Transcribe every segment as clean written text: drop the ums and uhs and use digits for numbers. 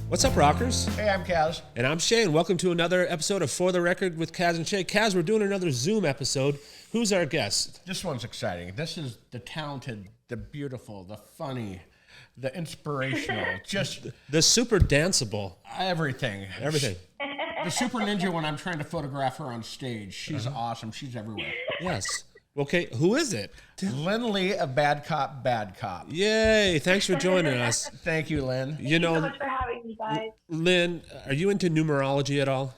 What's up, rockers? Hey, I'm Kaz. And I'm Shane. Welcome to another episode of For the Record with Kaz and Shay. Kaz, we're doing another Zoom episode. Who's our guest? This one's exciting. This is the talented, the beautiful, the funny, the inspirational, just The super danceable. everything. Everything. The super ninja when I'm trying to photograph her on stage. She's awesome. She's everywhere. Yes. Okay, who is it? Lynn Lee, a bad cop, bad cop. Yay, thanks for joining us. Thank you, Lynn. You Thank you so know, much for having me, guys. Lynn, are you into numerology at all?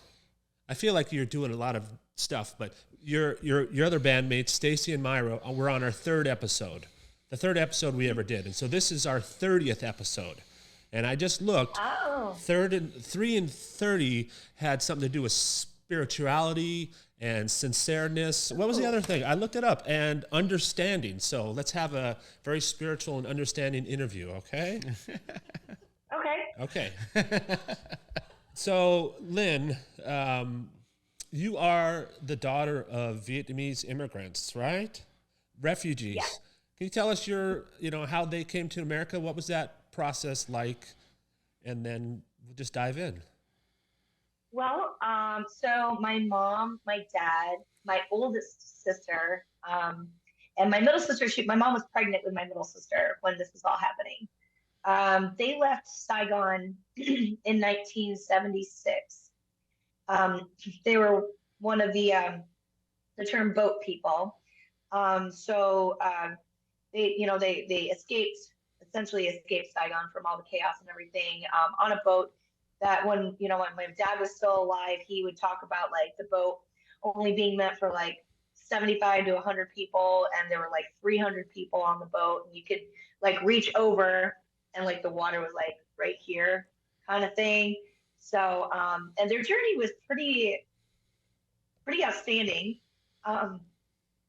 I feel like you're doing a lot of stuff, but your other bandmates, Stacy and Myra, we're on our third episode. The third episode we ever did. And so this is our 30th episode. And I just looked. Oh. 3 and 30 had something to do with spirituality and sincereness. What was the other thing? I looked it up. And understanding. So let's have a very spiritual and understanding interview, okay? Okay. Okay. So, Lynn, you are the daughter of Vietnamese immigrants, right? Refugees. Yeah. Can you tell us how they came to America? What was that process like? And then we'll just dive in. Well, so my mom, my dad, my oldest sister, and my middle sister, my mom was pregnant with my middle sister when this was all happening. They left Saigon in 1976. They were one of the term boat people. They essentially escaped Saigon from all the chaos and everything on a boat that when my dad was still alive, he would talk about like the boat only being meant for like 75 to 100 people, and there were like 300 people on the boat, and you could like reach over and like the water was like right here kind of thing. So and their journey was pretty outstanding,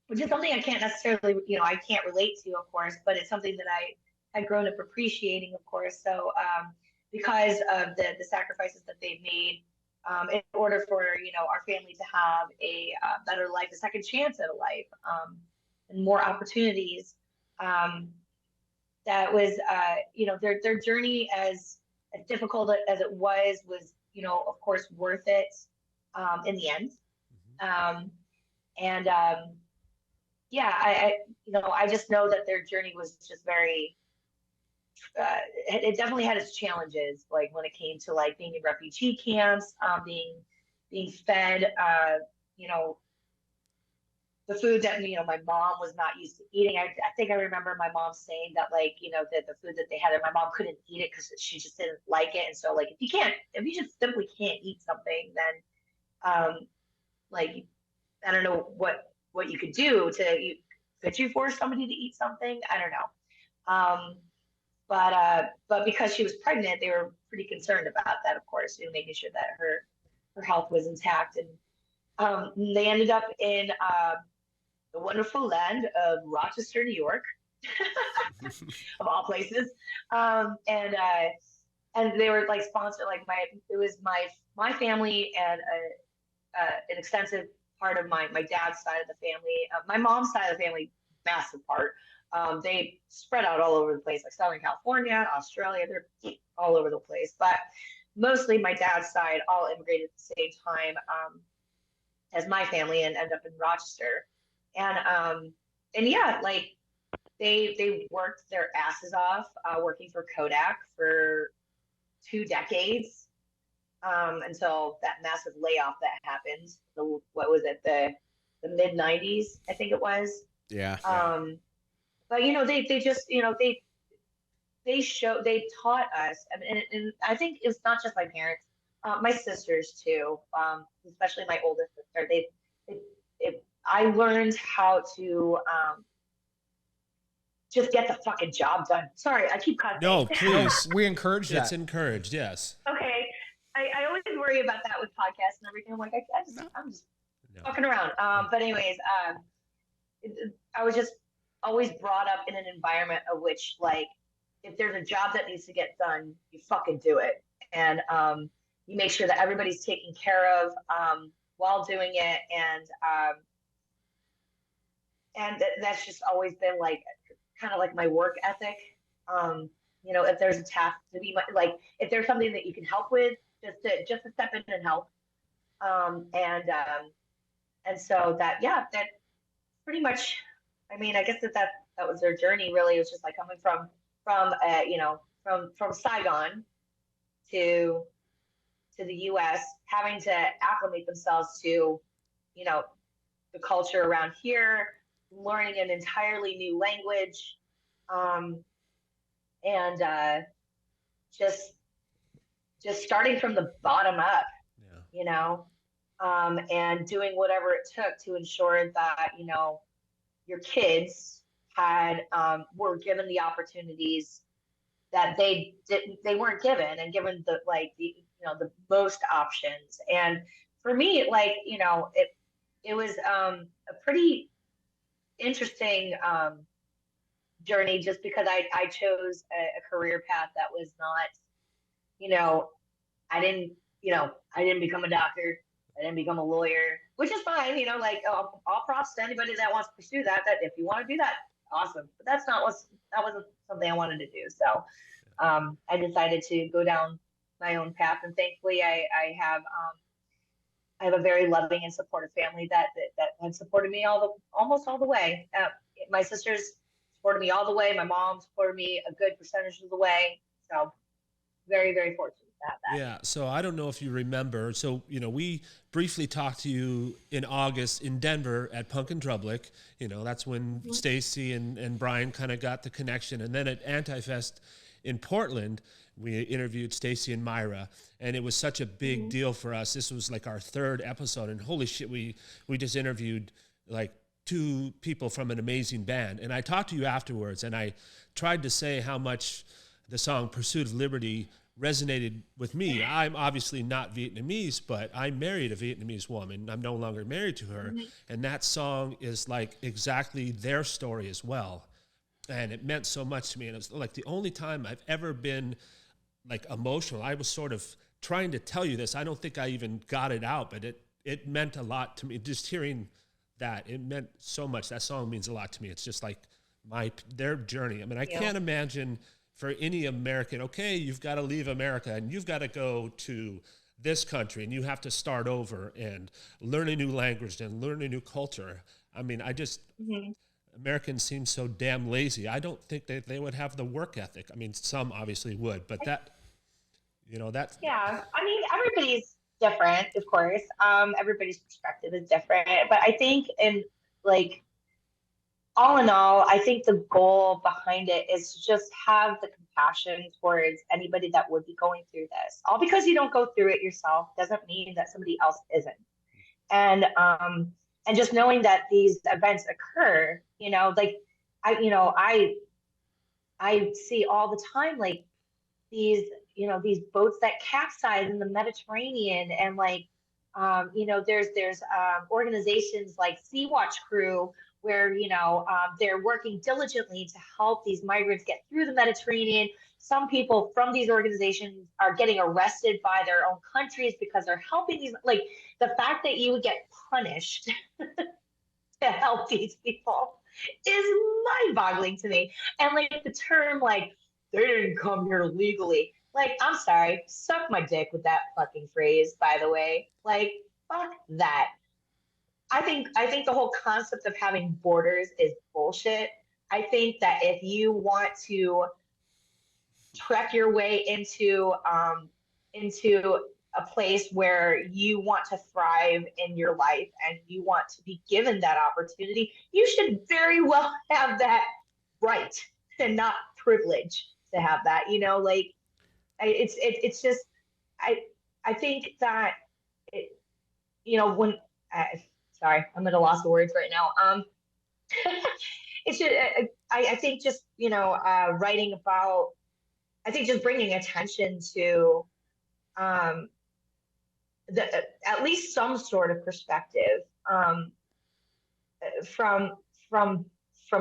which is something I can't necessarily I can't relate to, of course, but it's something that I had grown up appreciating, of course. So because of the sacrifices that they've made in order for our family to have a better life, a second chance at a life, and more opportunities. That was their journey, as difficult as it was of course worth it in the end. I just know that their journey was just very it definitely had its challenges, like when it came to like being in refugee camps, being fed the food that my mom was not used to eating. I think I remember my mom saying that that the food that they had, my mom couldn't eat it because she just didn't like it. And so like if you just simply can't eat something, then I don't know what you could do could you force somebody to eat something? I don't know. But because she was pregnant, they were pretty concerned about that, of course, making sure that her health was intact. And they ended up in the wonderful land of Rochester, New York, of all places. And they were like sponsored, it was my family and an extensive part of my dad's side of the family. My mom's side of the family, massive part. They spread out all over the place, like Southern California, Australia, they're all over the place. But mostly my dad's side all immigrated at the same time as my family and ended up in Rochester. And yeah, like they worked their asses off working for Kodak for 2 decades until that massive layoff that happened. What was it? The mid 90s, I think it was. Yeah. But they just they taught us, and I think it's not just my parents, my sisters too, especially my oldest sister. I learned how to just get the fucking job done. Sorry, I keep cutting. No, please. We encourage that. It's encouraged, yes. Okay, I always worry about that with podcasts and everything. I'm like, I'm just fucking around. But anyways, I was just always brought up in an environment of which, like, if there's a job that needs to get done, you fucking do it. And you make sure that everybody's taken care of while doing it. And that's just always been like kind of like my work ethic. if there's a task to be like, if there's something that you can help with, just to step in and help. And so that pretty much, I mean, I guess that was their journey really. It was just like coming from Saigon to the US, having to acclimate themselves to, you know, the culture around here, learning an entirely new language, and just starting from the bottom up, Yeah. and doing whatever it took to ensure that your kids were given the opportunities that they weren't given, and given the most options. And for me, it was a pretty interesting journey, just because I chose a career path that was not, you know, I didn't, I didn't become a doctor. I didn't become a lawyer, which is fine. All props to anybody that wants to pursue that. That if you want to do that, awesome. But that wasn't something I wanted to do. So I decided to go down my own path, and thankfully, I have a very loving and supportive family that had supported me almost all the way. My sisters supported me all the way. My mom supported me a good percentage of the way. So very, very fortunate to have that. Yeah. So I don't know if you remember. So, we briefly talked to you in August in Denver at Punk and Drublic. That's when Stacy and Brian kind of got the connection. And then at Antifest in Portland, we interviewed Stacy and Myra, and it was such a big deal for us. This was like our third episode, and holy shit, we just interviewed like two people from an amazing band. And I talked to you afterwards, and I tried to say how much the song Pursuit of Liberty resonated with me. I'm obviously not Vietnamese, but I married a Vietnamese woman. I'm no longer married to her. And that song is like exactly their story as well. And it meant so much to me. And it was like the only time I've ever been like emotional. I was sort of trying to tell you this. I don't think I even got it out, but it meant a lot to me. Just hearing that, it meant so much. That song means a lot to me. It's just like their journey. I mean, I can't imagine for any American, okay, you've got to leave America and you've got to go to this country and you have to start over and learn a new language and learn a new culture. I mean, Americans seem so damn lazy. I don't think that they would have the work ethic. I mean, some obviously would, but that's... Yeah, I mean, everybody's different, of course. Everybody's perspective is different, but I think all in all, I think the goal behind it is to just have the compassion towards anybody that would be going through this. All because you don't go through it yourself doesn't mean that somebody else isn't. And just knowing that these events occur, I see all the time, like these boats that capsize in the Mediterranean, and there's organizations like Sea Watch Crew where they're working diligently to help these migrants get through the Mediterranean. Some people from these organizations are getting arrested by their own countries because they're helping these. Like, the fact that you would get punished to help these people is mind-boggling to me. And the term, like, they didn't come here legally. Like, I'm sorry, suck my dick with that fucking phrase, by the way. Like, fuck that. I think the whole concept of having borders is bullshit. I think that if you want to trek your way into a place where you want to thrive in your life and you want to be given that opportunity, you should very well have that right and not privilege to have that. It's just I think that when sorry, I'm at a loss of words right now. It's just, I think just, writing about, I think just bringing attention to at least some sort of perspective from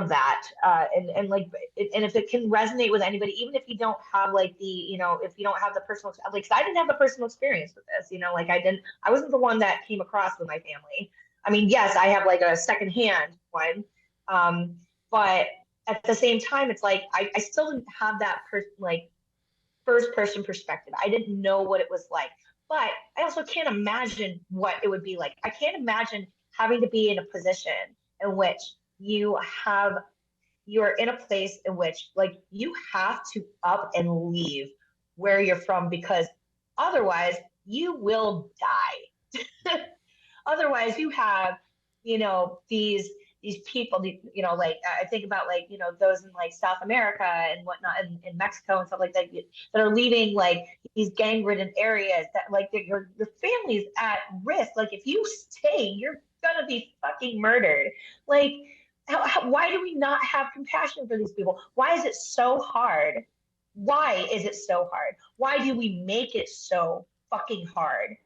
that, and if it can resonate with anybody, even if you don't have if you don't have the personal, like, 'cause I didn't have the personal experience with this, I wasn't the one that came across with my family. I mean, yes, I have like a secondhand one, but at the same time, it's like I still didn't have that like first person perspective. I didn't know what it was like, but I also can't imagine what it would be like. I can't imagine having to be in a position in which you're in a place in which like you have to up and leave where you're from because otherwise you will die. Otherwise you have, these people, like I think about like, those in like South America and whatnot, in Mexico and stuff like that, that are leaving like these gang ridden areas that like your family's at risk. Like if you stay, you're gonna be fucking murdered. Like, why do we not have compassion for these people? Why is it so hard? Why is it so hard? Why do we make it so fucking hard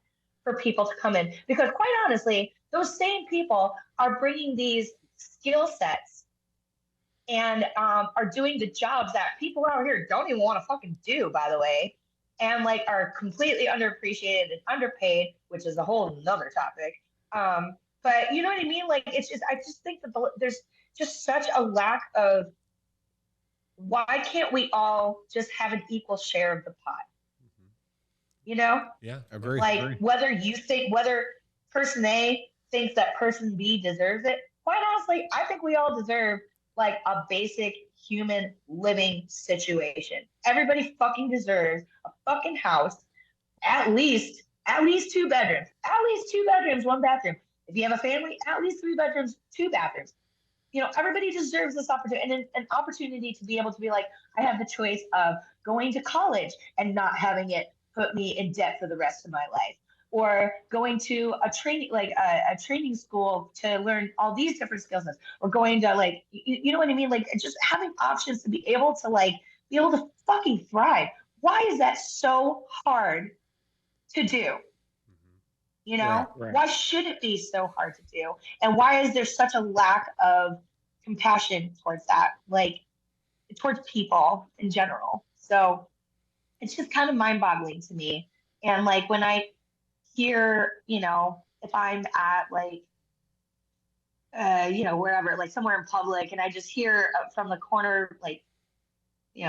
for people to come in? Because quite honestly, those same people are bringing these skill sets and are doing the jobs that people out here don't even want to fucking do, by the way, and like are completely underappreciated and underpaid, which is a whole nother topic. But you know what I mean? Like, it's just, I just think that there's just such a lack of, why can't we all just have an equal share of the pot? You know? Yeah, Agree. Like, whether person A thinks that person B deserves it, quite honestly, I think we all deserve like a basic human living situation. Everybody fucking deserves a fucking house, at least 2 bedrooms, 2 bedrooms, 1 bathroom. If you have a family, at least 3 bedrooms, 2 bathrooms. Everybody deserves this opportunity, and an opportunity to be able to be like, I have the choice of going to college and not having it put me in debt for the rest of my life, or going to a training, like a training school to learn all these different skill sets, or going to like, you know what I mean? Like, just having options to be able to fucking thrive. Why is that so hard to do? Right. Why should it be so hard to do? And why is there such a lack of compassion towards that, like towards people in general? So it's just kind of mind boggling to me. And like when I hear, if I'm at like, wherever, like somewhere in public, and I just hear from the corner, like,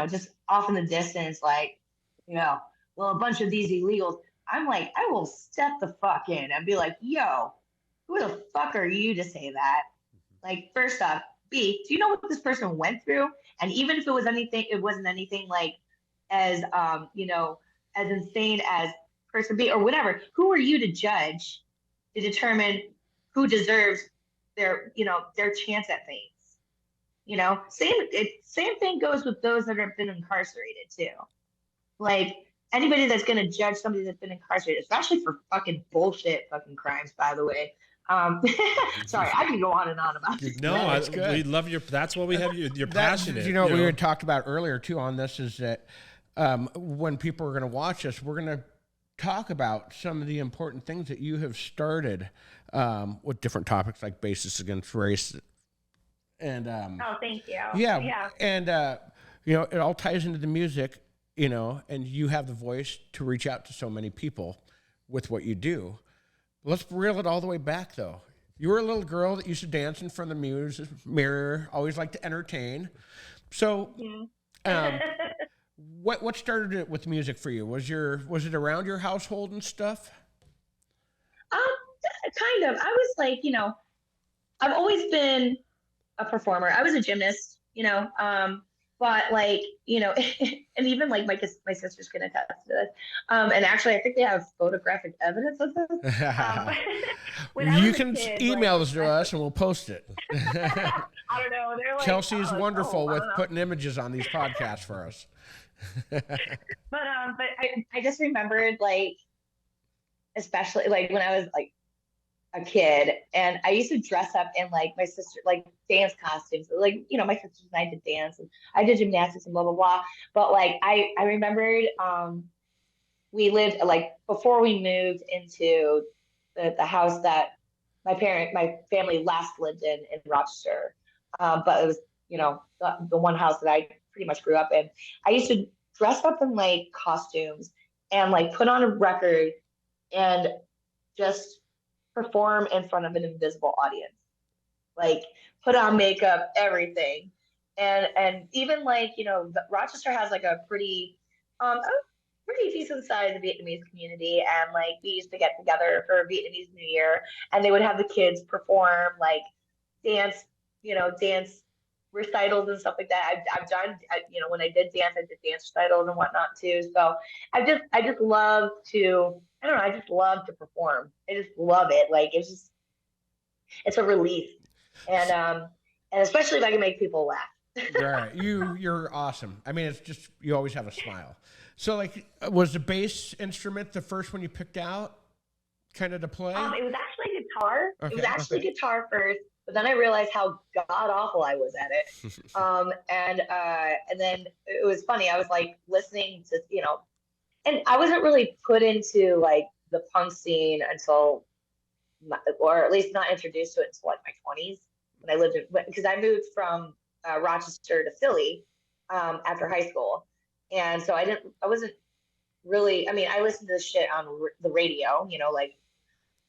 just off in the distance, like, well, a bunch of these illegals. I'm like, I will step the fuck in and be like, yo, who the fuck are you to say that? Like, first off, B, do you know what this person went through? And even if it wasn't anything like as, as insane as person B or whatever. Who are you to judge to determine who deserves their chance at things? Same thing goes with those that have been incarcerated too. Like, anybody that's going to judge somebody that's been incarcerated, especially for fucking bullshit fucking crimes, by the way. Sorry, I can go on and on about this. No, good. we love that's what we have. You're passionate. We had talked about earlier too on this is that when people are going to watch us, we're going to talk about some of the important things that you have started with different topics like basis against race. And oh, thank you. Yeah. And it all ties into the music, and you have the voice to reach out to so many people with what you do. Let's reel it all the way back, though. You were a little girl that used to dance in front of the mirror, always liked to entertain. So, what started it with music for you? Was it around your household and stuff? Kind of. I was like, I've always been a performer. I was a gymnast, but like, and even like my sister's gonna attest to this. And actually, I think they have photographic evidence of this. You can email this to us and we'll post it. I don't know. They're like, Kelsey is wonderful with putting images on these podcasts for us. But I just remembered, like, especially like when I was like a kid, and I used to dress up in like my sister, like dance costumes. Like, my sisters and I did dance, and I did gymnastics and blah blah blah. But like I remembered, we lived like before we moved into the house that my family last lived in Rochester. But it was, the one house that I pretty much grew up in. I used to dress up in like costumes and like put on a record and just perform in front of an invisible audience, like put on makeup, everything. and even like, Rochester has like a pretty decent sized Vietnamese community, and like we used to get together for Vietnamese New Year, and they would have the kids perform like dance, dance recitals and stuff like that. I've done, when I did dance, I did dance recitals and whatnot too. So I just love to, I don't know, I just love to perform. I just love it. Like it's a relief, and especially if I can make people laugh. Right. You're awesome. I mean, it's just you always have a smile. So like, was the bass instrument the first one you picked out, kind of to play? It was actually guitar. Okay. It was actually guitar first, but then I realized how god awful I was at it. And then it was funny. I was like listening to, and I wasn't really put into like the punk scene until, or at least not introduced to it until like my 20s when I lived in, because I moved from Rochester to Philly after high school, and so I wasn't really. I mean, I listened to this shit on the radio,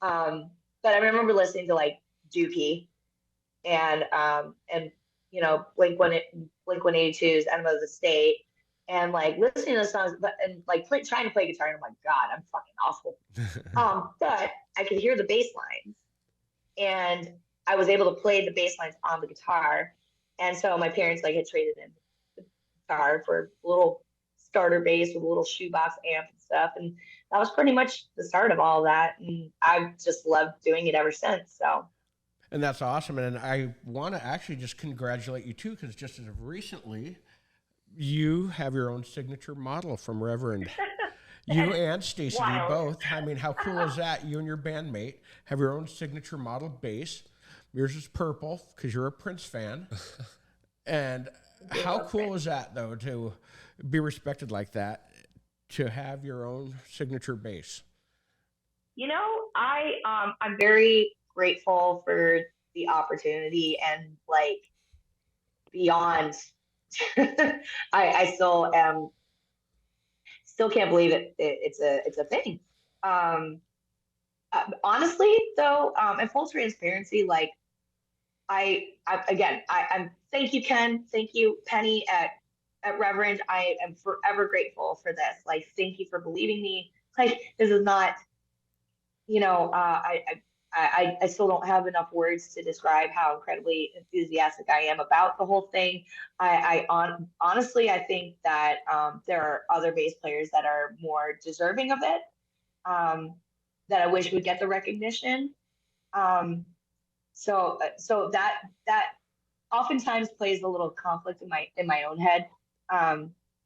but I remember listening to like Dookie and Blink 182's Enema of the State, and like listening to the songs, and like trying to play guitar, and I'm like, God, I'm fucking awful. But I could hear the bass lines, and I was able to play the bass lines on the guitar. And so my parents like had traded in the guitar for a little starter bass with a little shoebox amp and stuff. And that was pretty much the start of all of that. And I've just loved doing it ever since. So. And that's awesome. And I want to actually just congratulate you too, because just as of recently, you have your own signature model from Reverend. You and Stacy, you both. I mean, how cool is that? You and your bandmate have your own signature model bass. Yours is purple because you're a Prince fan. And how cool is that, though, to be respected like that, to have your own signature bass? I'm very grateful for the opportunity, and like beyond, I still can't believe it's a thing. Honestly, though, in full transparency, like I'm thank you, Ken, thank you, Penny at Reverend. I am forever grateful for this. Like, thank you for believing me. Like, this is not, I still don't have enough words to describe how incredibly enthusiastic I am about the whole thing. Honestly, I think that there are other bass players that are more deserving of it. That I wish would get the recognition. So that oftentimes plays a little conflict in my own head.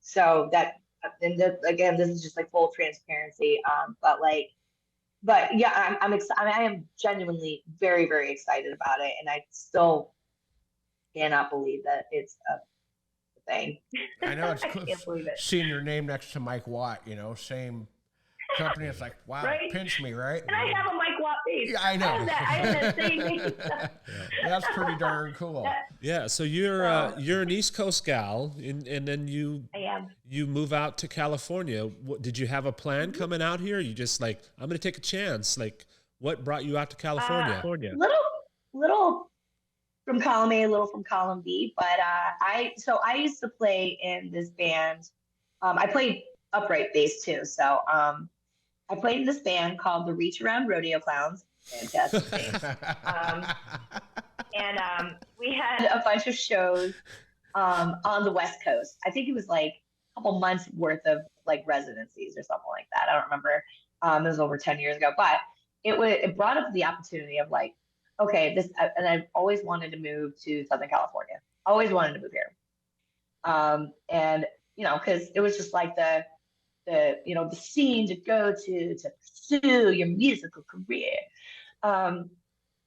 So that, and again, this is just like full transparency. But yeah, I am genuinely very, very excited about it, and I still cannot believe that it's a thing. I know it's I can't believe it. Seeing your name next to Mike Watt, same company. It's like, wow, right? Pinch me, right? And I have a Mike Watt bass. Yeah, I know. I have that same bass. Yeah. That's pretty darn cool. Yeah, so you're an East Coast gal, and then you move out to California. Did you have a plan coming out here? You just like, I'm going to take a chance. Like, what brought you out to California? Little from column A, a little from column B. But I used to play in this band. I played upright bass too. So I played in this band called the Reach Around Rodeo Clowns. Fantastic name. And we had a bunch of shows on the West Coast. I think it was like a couple months worth of like residencies or something like that. I don't remember. It was over 10 years ago, but it brought up the opportunity of like, okay, and I've always wanted to move to Southern California. Always wanted to move here. And because it was just like the scene to go to pursue your musical career.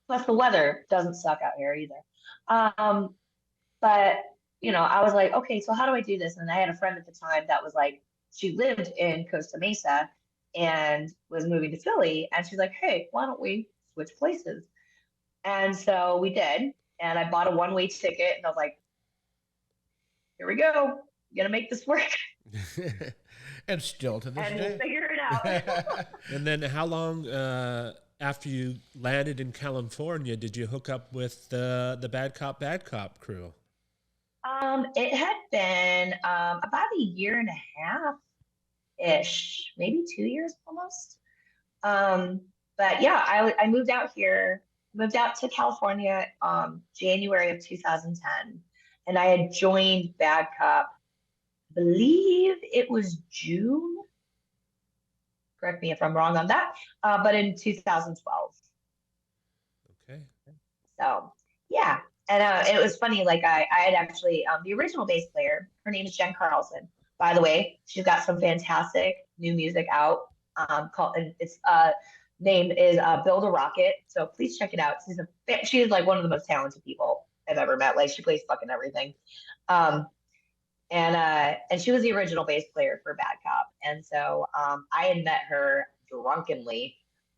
Plus the weather doesn't suck out here either. But I was like, okay, so how do I do this? And I had a friend at the time that was like, she lived in Costa Mesa and was moving to Philly. And she's like, hey, why don't we switch places? And so we did. And I bought a one-way ticket, and I was like, here we go. I'm going to make this work. And still to this day. We'll figure it out. And then how long after you landed in California did you hook up with the Bad Cop, Bad Cop crew? It had been about a year and a half ish, maybe 2 years almost. Um, but yeah, I moved out here, moved out to California, January of 2010, and I had joined Bad Cop. I believe it was June. Correct me if I'm wrong on that. But in 2012. Okay. So yeah, and it was funny. Like I had actually the original bass player. Her name is Jen Carlson. By the way, she's got some fantastic new music out. Called and its name is Build a Rocket. So please check it out. She is like one of the most talented people I've ever met. Like she plays fucking everything. Um, and she was the original bass player for Bad Cop. And so I had met her drunkenly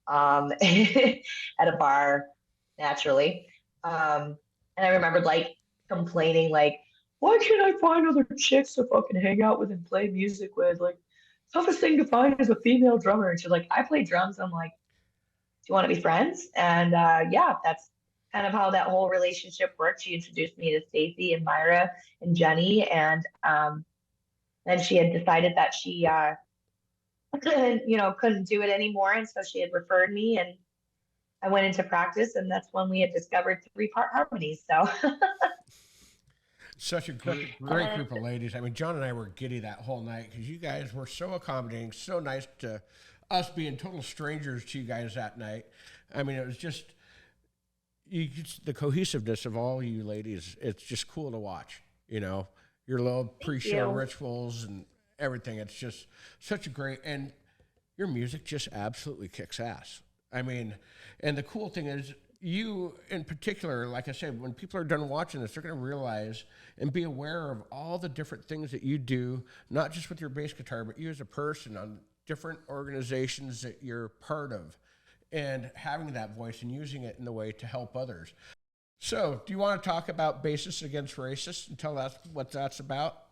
at a bar, naturally. And I remembered like complaining, like, why can't I find other chicks to fucking hang out with and play music with? Like, toughest thing to find is a female drummer. And she's like, I play drums. I'm like, do you want to be friends? And yeah, that's kind of how that whole relationship worked. She introduced me to Stacy and Myra and Jenny, and then she had decided that she couldn't do it anymore, and so she had referred me, and I went into practice, and that's when we had discovered three-part harmonies. So Such a great group of ladies. I mean, John and I were giddy that whole night because you guys were so accommodating, so nice to us being total strangers to you guys that night. I mean, it was just the cohesiveness of all you ladies. It's just cool to watch. You know, your little pre-show you. rituals and everything. It's just such a great, and your music just absolutely kicks ass. I mean, and the cool thing is, you in particular, like I said, when people are done watching this, they're going to realize and be aware of all the different things that you do, not just with your bass guitar, but you as a person on different organizations that you're part of, and having that voice and using it in the way to help others. So, do you want to talk about Bassists Against Racists and tell us what that's about?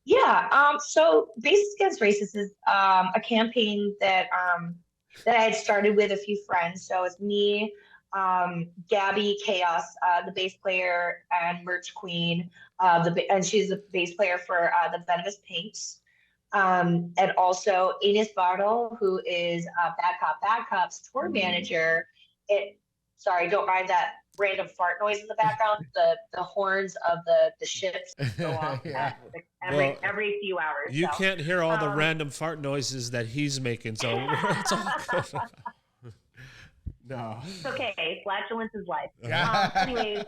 Yeah, so Basis Against Racist is a campaign that I had started with a few friends. So it's me, Gabby Chaos, the bass player and merch queen, and she's the bass player for the Venomous Pinks, and also Ines Bartle, who is Bad Cop's tour manager. It, sorry, don't mind that random fart noise in the background. The horns of the ships go off Yeah. Well, every few hours. you So can't hear all the um, random fart noises that he's making, so it's all good. No. it's okay. Flatulence is life. Yeah. Anyways,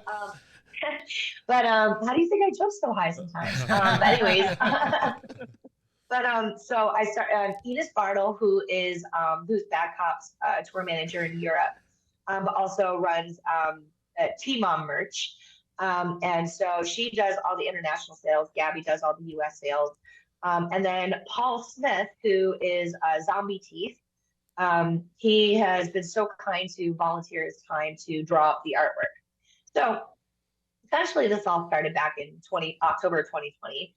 but how do you think I jump so high sometimes? But anyways, but so I start Enos Bartle, who's Bad Cop's tour manager in Europe, but also runs T-Mom merch. And so she does all the international sales. Gabby does all the U.S. sales. And then Paul Smith, who is Zombie Teeth, he has been so kind to volunteer his time to draw up the artwork. So essentially, this all started back in October 2020.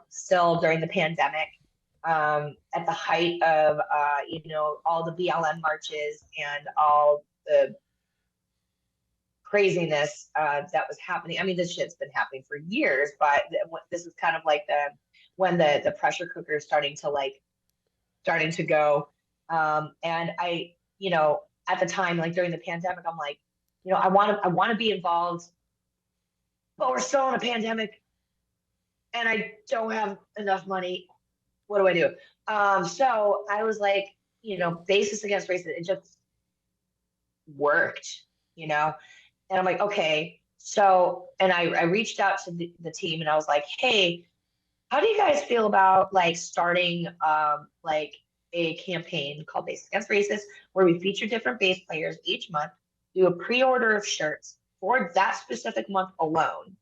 Still during the pandemic, at the height of all the BLM marches and all the craziness that was happening. I mean, this shit's been happening for years, but this is kind of like when the pressure cooker is starting to go. And I, at the time, like during the pandemic, I'm like, I want to be involved, but we're still in a pandemic, and I don't have enough money. What do I do? So I was like, Basis Against Racism, it just worked, and I'm like, okay. So, and I reached out to the team, and I was like, hey, how do you guys feel about like starting like a campaign called Bass Against Racist, where we feature different bass players each month, do a pre-order of shirts for that specific month alone.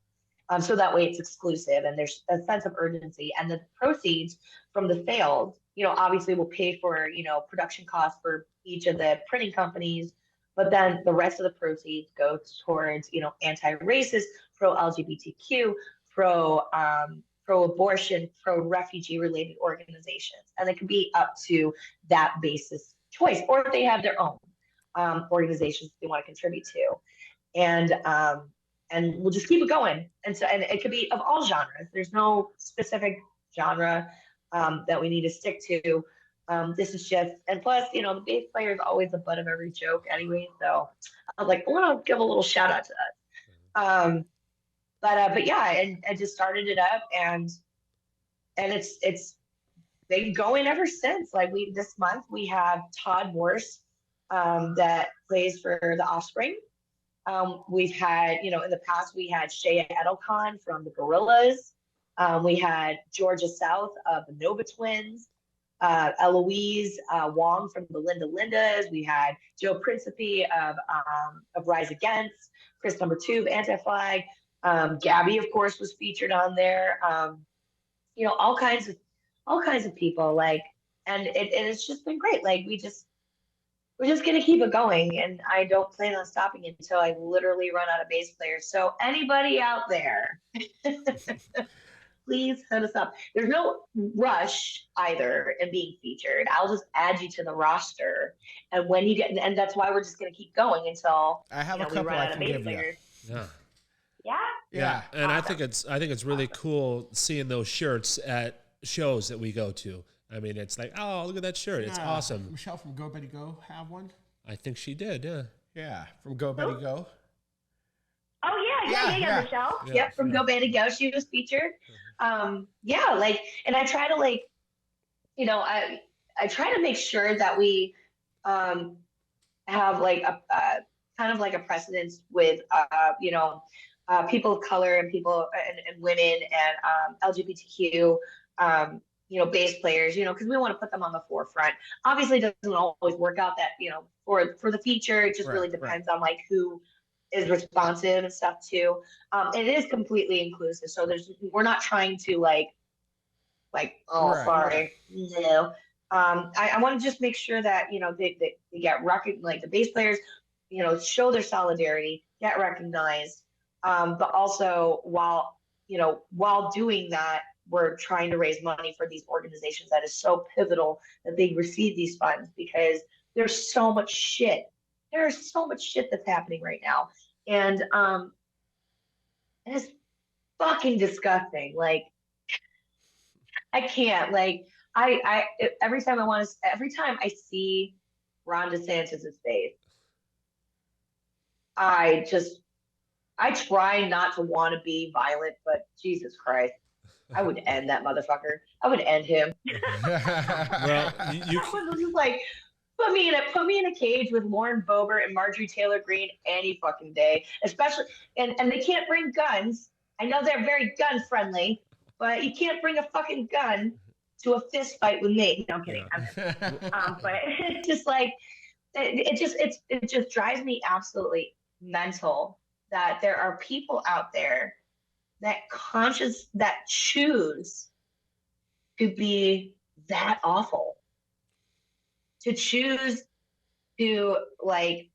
So that way it's exclusive and there's a sense of urgency. And the proceeds from the sales, obviously will pay for, production costs for each of the printing companies, but then the rest of the proceeds go towards, anti-racist, pro-LGBTQ, pro-abortion, pro-refugee related organizations. And it can be up to that basis choice, or if they have their own organizations they want to contribute to. And and we'll just keep it going. And so, and it could be of all genres. There's no specific genre that we need to stick to. This is just, and plus, you know, the bass player is always the butt of every joke anyway. So I was like, I want to give a little shout out to that. But yeah, and I just started it up, and it's been going ever since. Like this month we have Todd Morse that plays for the Offspring. We've had, you know, in the past we had Shea Edelkon from the Gorillas. We had Georgia South of the Nova Twins. Eloise Wong from the Linda Lindas. We had Joe Principe of Rise Against. Chris Number Two of Anti-Flag. Gabby, of course, was featured on there. You know, all kinds of people. Like, and it's just been great. Like, we're just gonna keep it going, and I don't plan on stopping until I literally run out of bass players. So anybody out there, please hit us up. There's no rush either in being featured. I'll just add you to the roster, and when you get, and that's why we're just gonna keep going until I have you know, a couple we run I out of can bass give you. players. Yeah. Yeah. Yeah, and Awesome. I think it's really cool seeing those shirts at shows that we go to. I mean, it's like, oh, look at that shirt. It's awesome. Michelle from Go Betty Go have one? I think she did, yeah. Yeah, from Go Betty Go. Oh yeah, Yeah. Michelle. Yeah. Yep, from Go Band to Go, she was featured. Yeah, like, and I try to, like, you know, I try to make sure that we have like a kind of like a precedence with you know, people of color and people and women and LGBTQ you know, bass players, you know, because we want to put them on the forefront. Obviously, it doesn't always work out that, you know, for the feature. It just really depends on like who is responsive and stuff too. It is completely inclusive, so we're not trying to like oh sorry no. I want to just make sure that, you know, they get recognized, like the bass players, you know, show their solidarity, get recognized, but also while doing that, we're trying to raise money for these organizations that is so pivotal that they receive these funds, because there's so much shit. There's so much shit that's happening right now, and it's fucking disgusting. Like, I can't, like, I every time I see Ron DeSantis' face, I try not to want to be violent, but Jesus Christ, I would end that motherfucker. I would end him. Well, you I was just like, put me in a cage with Lauren Boebert and Marjorie Taylor Greene any fucking day. Especially, and they can't bring guns. I know they're very gun friendly, but you can't bring a fucking gun to a fist fight with me. No, I'm kidding. But it's just like it just drives me absolutely mental that there are people out there that choose to be that awful, to choose to like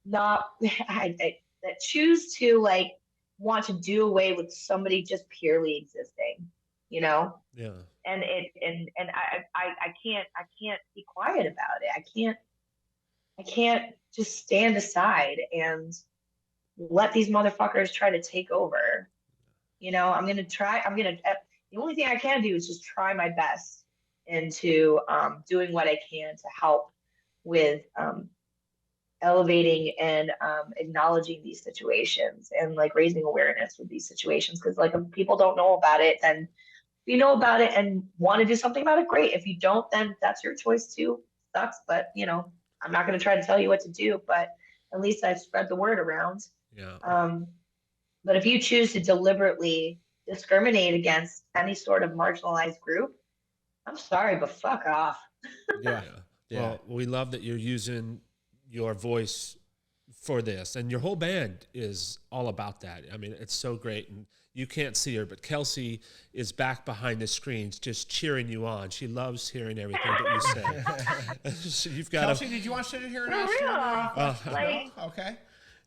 not that choose to like want to do away with somebody just purely existing, you know. yeah. And I can't be quiet about it. I can't just stand aside and let these motherfuckers try to take over. You know, the only thing I can do is just try my best into doing what I can to help with elevating and acknowledging these situations and like raising awareness with these situations. Because like if people don't know about it, then if you know about it and want to do something about it, great. If you don't, then that's your choice too. Sucks, but you know, I'm not going to try to tell you what to do, but at least I've spread the word around. Yeah. But if you choose to deliberately discriminate against any sort of marginalized group, I'm sorry, but fuck off. Yeah. Well, we love that you're using your voice for this, and your whole band is all about that. I mean, it's so great, and you can't see her, but Kelsie is back behind the screens just cheering you on. She loves hearing everything that you say. You've got Kelsie, did you want to sit here and For ask real. Like, no? Okay.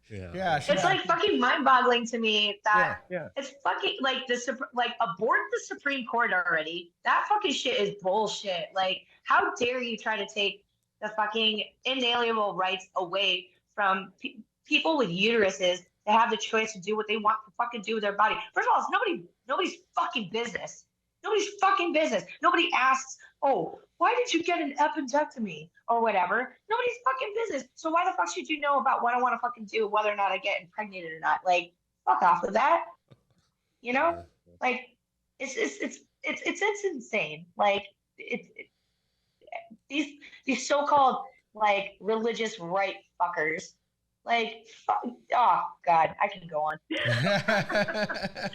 Yeah. it's like fucking mind-boggling to me that Yeah. it's fucking like like abort the Supreme Court already. That fucking shit is bullshit. Like, how dare you try to take the fucking inalienable rights away from people with uteruses They have the choice to do what they want to fucking do with their body. First of all, it's nobody's fucking business. Nobody's fucking business. Nobody asks, oh, why did you get an appendectomy or whatever? Nobody's fucking business. So why the fuck should you know about what I want to fucking do, whether or not I get impregnated or not? Like, fuck off with that. You know, like it's insane. Like these so-called like religious right fuckers. Like, oh god, I can go on. I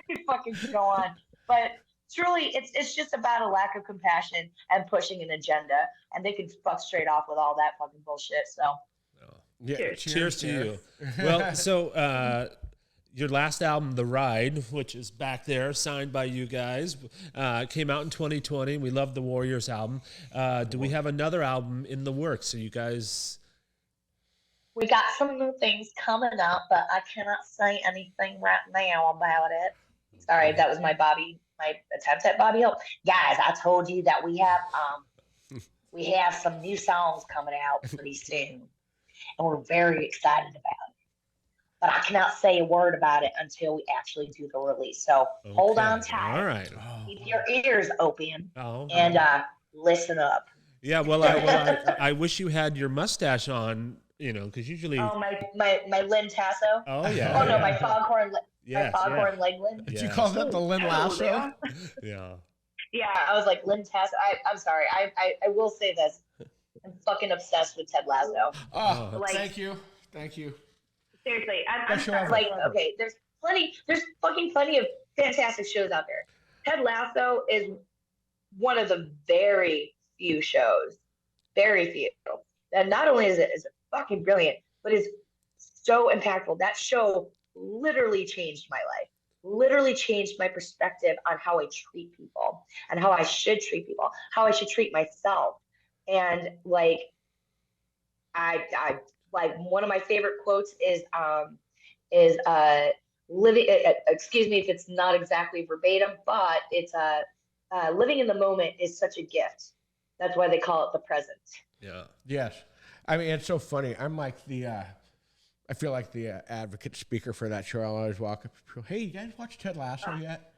can fucking go on. But truly, it's just about a lack of compassion and pushing an agenda, and they can fuck straight off with all that fucking bullshit. So, yeah, cheers to you. Well, so your last album, The Ride, which is back there, signed by you guys, came out in 2020. We love the Warriors album. Do we have another album in the works? So you guys... We got some new things coming up, but I cannot say anything right now about it. Sorry, that was my attempt at Bobby Hill. Guys, I told you that we have some new songs coming out pretty soon, and we're very excited about it. But I cannot say a word about it until we actually do the release. So hold on tight. All right. Keep your ears open and listen up. Yeah, well, I wish you had your mustache on, you know, because usually... Oh, my Lynn Tasso? Oh, yeah. Oh, no, my foghorn Yes, leg Lynn. Did you call that the Lynn Lasso? Yeah. Yeah, I was like, Lynn Tasso. I'm sorry. I will say this. I'm fucking obsessed with Ted Lasso. Oh, like, thank you. Seriously, I'm like, okay, there's fucking plenty of fantastic shows out there. Ted Lasso is one of the very few shows, and not only is it fucking brilliant, but is so impactful. That show literally changed my life, literally changed my perspective on how I treat people and how I should treat people, how I should treat myself. And like, I like one of my favorite quotes is living, excuse me if it's not exactly verbatim, but it's living in the moment is such a gift. That's why they call it the present. Yeah. Yes. I mean, it's so funny. I'm like I feel like the advocate speaker for that show. I'll always walk up to people, hey, you guys watch Ted Lasso yet?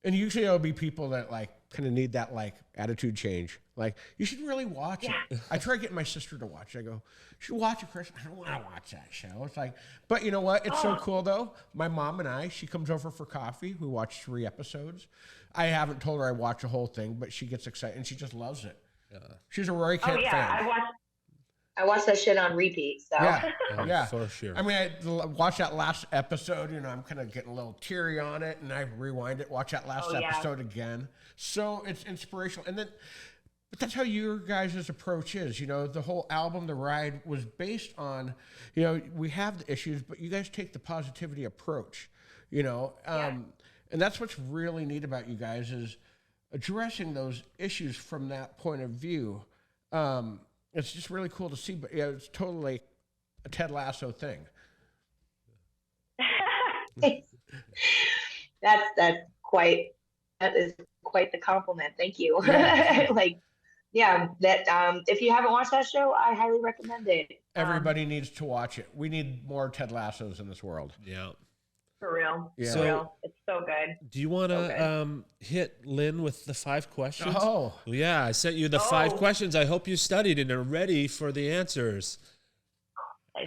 And usually it'll be people that like kind of need that like attitude change. Like, you should really watch it. I try getting my sister to watch it. I go, you should watch it, Chris. I don't want to watch that show. It's like, but you know what? It's so cool though. My mom and she comes over for coffee. We watch 3 episodes. I haven't told her I watch the whole thing, but she gets excited and she just loves it. Yeah. She's a Roy Kent fan. I watched that shit on repeat. So yeah, for sure. I mean, I watched that last episode. You know, I'm kind of getting a little teary on it, and I rewind it, watch that last episode again. So it's inspirational, and then, but that's how your guys' approach is. You know, the whole album, The Ride, was based on, you know, we have the issues, but you guys take the positivity approach. You know, and that's what's really neat about you guys is addressing those issues from that point of view. It's just really cool to see, but yeah, it's totally a Ted Lasso thing. That is quite the compliment. Thank you. Yeah. If you haven't watched that show, I highly recommend it. Everybody needs to watch it. We need more Ted Lassos in this world. Yeah. For real. Yeah. For real. It's so good. Do you want to hit Lynn with the 5 questions? Oh. Yeah, I sent you the 5 questions. I hope you studied and are ready for the answers.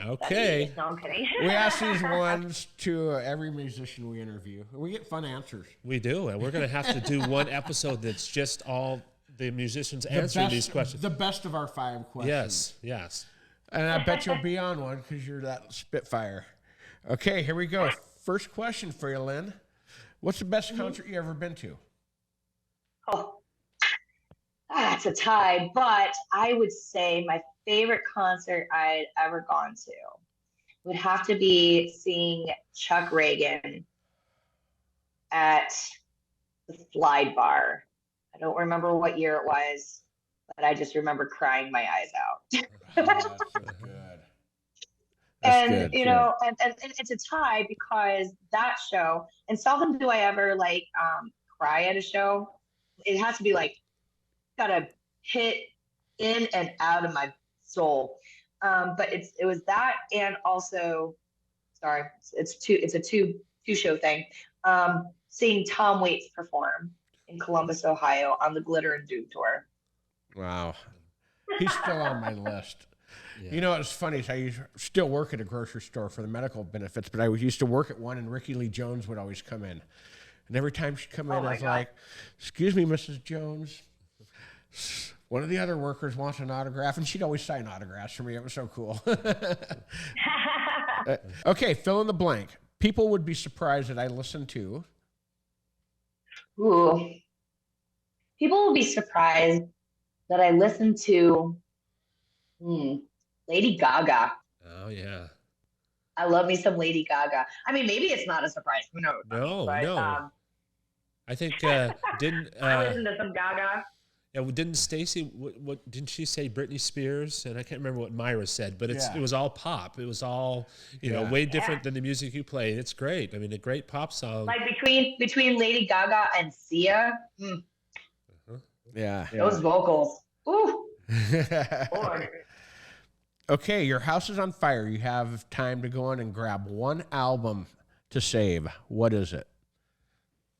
Okay. No, I'm kidding. We ask these ones to every musician we interview. We get fun answers. We do, and we're going to have to do one episode that's just all the musicians answering these questions. The best of our 5 questions. Yes. And I bet you'll be on one because you're that Spitfire. Okay, here we go. First question for you, Lynn. What's the best concert you ever been to? It's a tie, but I would say my favorite concert I'd ever gone to would have to be seeing Chuck Reagan at the Slide Bar. I don't remember what year it was, but I just remember crying my eyes out. That's so good. And you know, and it's a tie because that show, and seldom do I ever like cry at a show. It has to be like gotta hit in and out of my soul. But it was that, and also Sorry, it's a two show thing. Seeing Tom Waits perform in Columbus, Ohio on the Glitter and Doom tour. Wow. He's still on my list. Yeah. You know what's funny is still work at a grocery store for the medical benefits, but I used to work at one, and Ricky Lee Jones would always come in. And every time she'd come in, I was like, "Excuse me, Mrs. Jones. One of the other workers wants an autograph," and she'd always sign autographs for me. It was so cool. Okay, fill in the blank. People would be surprised that I listen to. Ooh. People will be surprised that I listen to Lady Gaga. Oh yeah. I love me some Lady Gaga. I mean, maybe it's not a surprise. Who knows? No, but, no. I think didn't I listen to some Gaga. yeah, didn't Stacy what didn't she say Britney Spears? And I can't remember what Myra said, but it was all pop. It was all way different than the music you play. It's great. I mean, a great pop song. Like between Lady Gaga and Sia. Yeah. Those vocals. Ooh. Lord. Okay, your house is on fire. You have time to go in and grab one album to save. What is it?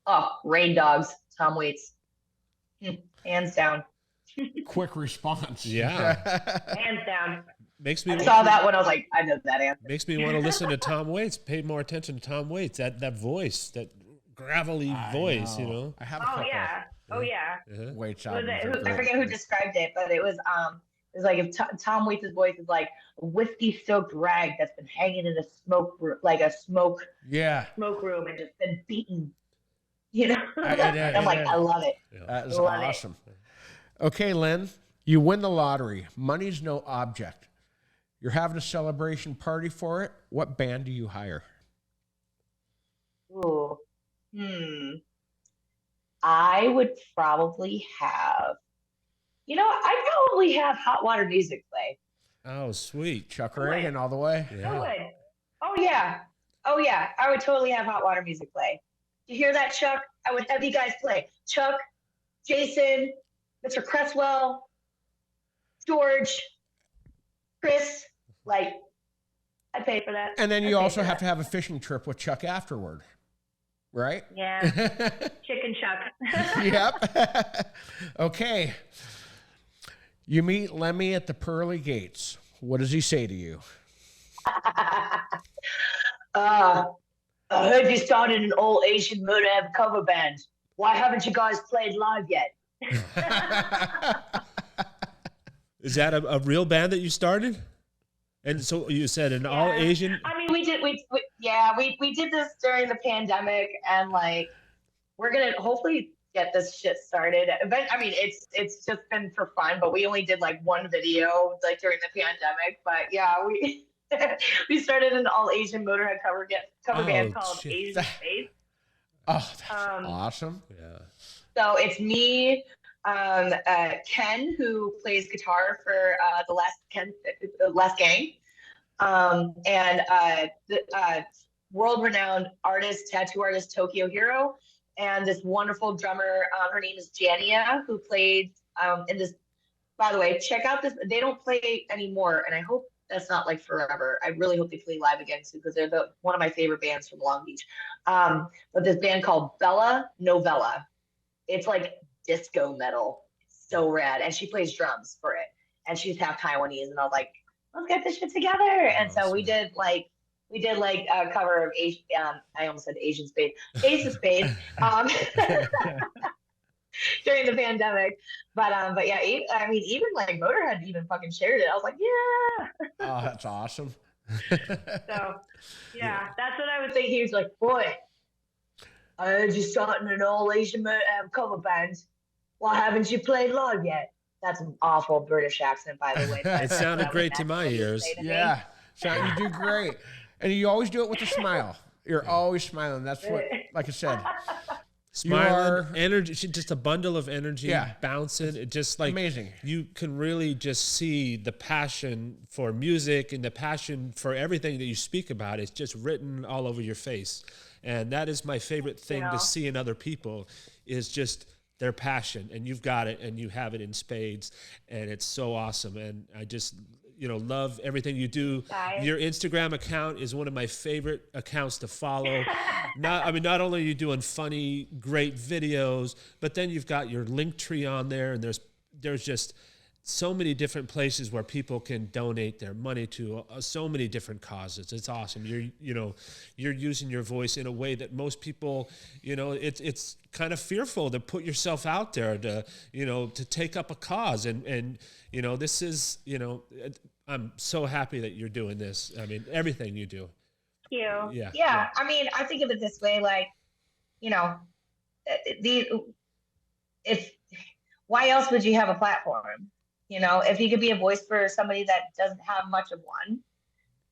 Oh, Rain Dogs, Tom Waits. Hands down. Quick response. Yeah. Hands down. I saw that one. I was like, I know that answer. Makes me want to listen to Tom Waits. Pay more attention to Tom Waits. That voice, that gravelly voice, I have a Oh couple. yeah. Oh yeah. Waits I albums. forget who described it, but it was like if Tom Waits' voice is like a whiskey-soaked rag that's been hanging in a smoke room, like a smoke room, and just been beaten. You know, I'm like, I love it. That is awesome. Okay, Lynn, you win the lottery. Money's no object. You're having a celebration party for it. What band do you hire? Ooh. I would probably have, I'd probably have Hot Water Music play. Oh, sweet. Chuck Reagan all the way. Yeah. I would. Oh yeah. I would totally have Hot Water Music play. You hear that, Chuck? I would have you guys play. Chuck, Jason, Mr. Cresswell, George, Chris, I'd pay for that. And then you also have to have a fishing trip with Chuck afterward, right? Yeah. Chicken Chuck. Yep. Okay. You meet Lemmy at the pearly gates. What does he say to you? I heard you started an all Asian Murderhead cover band. Why haven't you guys played live yet? Is that a real band that you started? And so you said an all Asian. I mean, we did this during the pandemic, and we're gonna hopefully get this shit started. But I mean, it's just been for fun. But we only did one video during the pandemic. But yeah, we started an all Asian Motorhead cover band called Asian Space. Oh, that's awesome. Yeah. So it's me, Ken, who plays guitar for the Last Gang, and the world-renowned tattoo artist Tokyo Hero, and this wonderful drummer. Her name is Jania, who played in this. By the way, check out this. They don't play anymore, and I hope that's not forever. I really hope they play live again soon, because they're one of my favorite bands from Long Beach. But this band called Bella Novella. It's disco metal. It's so rad. And she plays drums for it. And she's half Taiwanese. And I was like, let's get this shit together. And so we did a cover of I almost said Asian Space. Ace of Spades. During the pandemic. But yeah, I mean, even Motorhead even fucking shared it. I was like, yeah. Oh, that's awesome. So yeah, that's what I was thinking. He was like, boy, I heard you starting an all Asian cover band. Why haven't you played live yet? That's an awful British accent, by the way. It sounded great to my ears. Yeah, you do great. And you always do it with a smile. You're always smiling. That's what, like I said. Smiling, energy, just a bundle of energy, Yeah. bouncing. It just amazing. You can really just see the passion for music and the passion for everything that you speak about. It's just written all over your face. And that is my favorite thing to see in other people, is just their passion. And you've got it, and you have it in spades. And it's so awesome. And love everything you do. Guys. Your Instagram account is one of my favorite accounts to follow. Not only are you doing funny, great videos, but then you've got your link tree on there, and there's just so many different places where people can donate their money to so many different causes. It's awesome. You're using your voice in a way that most people, it's kind of fearful to put yourself out there to take up a cause. And this is, I'm so happy that you're doing this. I mean, everything you do. Thank you. Yeah. Yeah. I mean, I think of it this way, like, why else would you have a platform? If you could be a voice for somebody that doesn't have much of one,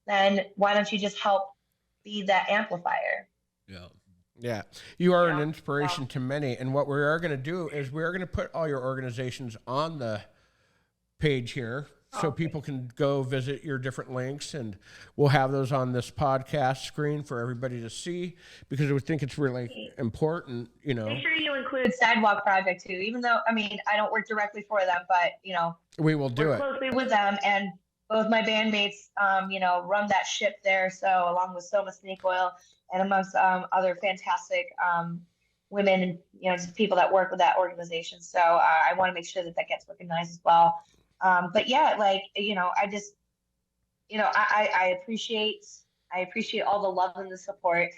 then why don't you just help be that amplifier? Yeah. Yeah. You are an inspiration to many. And what we are going to do is we're going to put all your organizations on the page here so people can go visit your different links, and we'll have those on this podcast screen for everybody to see, because we think it's really important, Make sure you include Sidewalk Project too, even though, I don't work directly for them, but, we will do work it closely with them, and both my bandmates, run that ship there. So along with Soma Snake Oil and amongst other fantastic women and just people that work with that organization. So I want to make sure that gets recognized as well. But yeah, I just, I appreciate all the love and the support.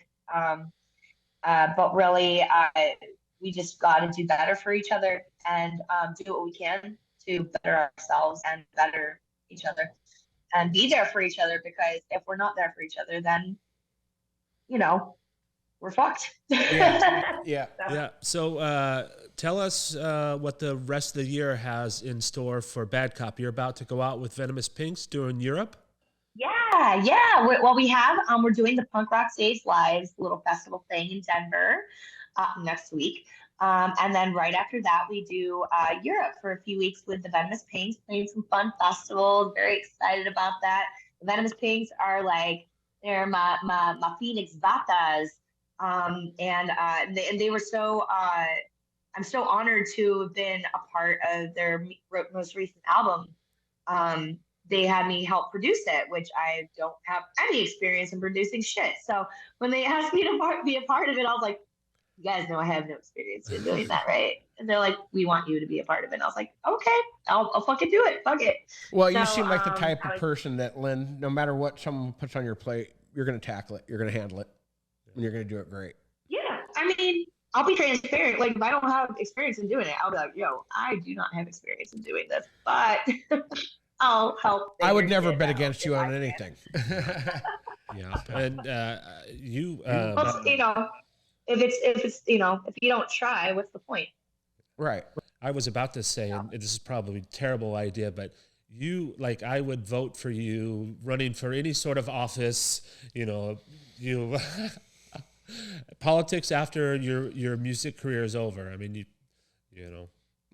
But really, we just got to do better for each other, and do what we can to better ourselves and better each other, and be there for each other, because if we're not there for each other, then, we're fucked. Yeah. So tell us what the rest of the year has in store for Bad Cop. You're about to go out with Venomous Pinks during Europe. Yeah. Well, we have, we're doing the Punk Rock Stage Lives little festival thing in Denver next week. And then right after that, we do Europe for a few weeks with the Venomous Pinks, playing some fun festivals. Very excited about that. The Venomous Pinks are they're my Phoenix Vatas. And they were so, I'm so honored to have been a part of their most recent album. They had me help produce it, which I don't have any experience in producing shit. So when they asked me to be a part of it, I was like, you guys know I have no experience in doing that, right? And they're like, we want you to be a part of it. And I was like, okay, I'll fucking do it. Fuck it. Well, you seem like the type of person that, Lynn, no matter what someone puts on your plate, you're going to tackle it. You're going to handle it. And you're going to do it great. Yeah. I'll be transparent. Like, if I don't have experience in doing it, I'll be like, yo, I do not have experience in doing this, but I'll help. I would never bet against you on anything. Yeah. And you, if it's if you don't try, what's the point? Right. I was about to say, and this is probably a terrible idea, but you, I would vote for you running for any sort of office, you politics after your music career is over.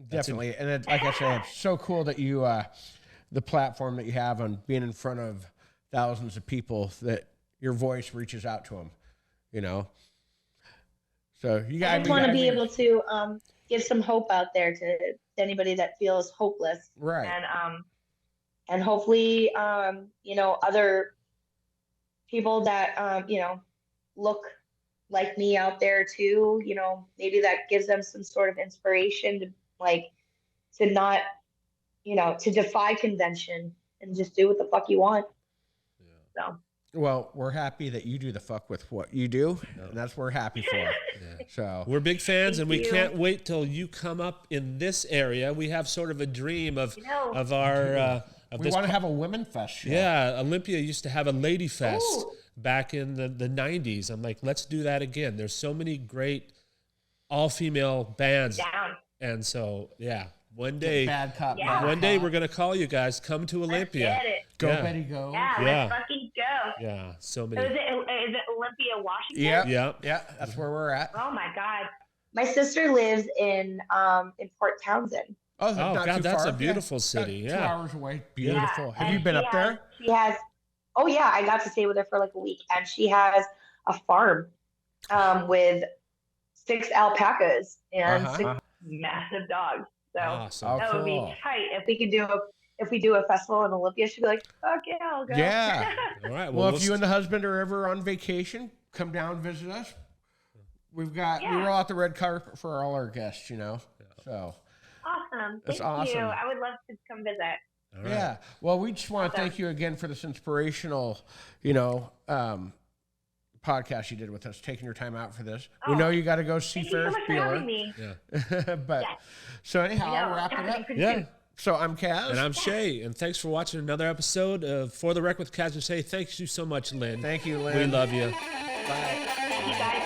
Definitely. And like I said, it's so cool that you, the platform that you have on being in front of thousands of people, that your voice reaches out to them, So you guys want to be able to give some hope out there to anybody that feels hopeless. Right. And hopefully, other people that, look like me out there too, maybe that gives them some sort of inspiration to not, to defy convention and just do what the fuck you want. Yeah. So. Well, we're happy that you do the fuck with what you do, and that's what we're happy for. Yeah. So we're big fans, and we can't wait till you come up in this area. We have sort of a dream of our. We want to have a women fest show. Yeah, Olympia used to have a lady fest back in the 90s. I'm like, let's do that again. There's so many great all-female bands. Down. And so, one day, Bad Cop. One day we're going to call you guys. Come to Olympia. Let's get it. Go, Betty, go. Yeah, let's fucking go. Yeah, so many. So is it Olympia, Washington? Yeah, that's where we're at. Oh my God. My sister lives in Port Townsend. Oh, not God, too that's far. a beautiful city. 2 hours away. Beautiful. Yeah. Have you been up there? She has. Oh yeah, I got to stay with her for a week, and she has a farm with 6 alpacas and 6 massive dogs. So awesome. that would be tight if we could do if we do a festival in Olympia, she'd be like, "Fuck yeah, I'll go." Yeah. All right. Well, if you and the husband are ever on vacation, come down and visit us. We roll out the red carpet for all our guests, you know. So Awesome. That's Thank awesome. you. I would love to come visit. All right. yeah. Well, we just want to thank you again for this inspirational, podcast you did with us, taking your time out for this. We know you got to go see Thank you so Ferris much for having Bueller. me. Yeah. But so anyhow, I'll wrap it up. Yeah. So I'm Kaz. And I'm Shay. And thanks for watching another episode of For the Rec with Kaz and Shay. Thank you so much, Lynn. Thank you, Lynn. We love you. Bye. You guys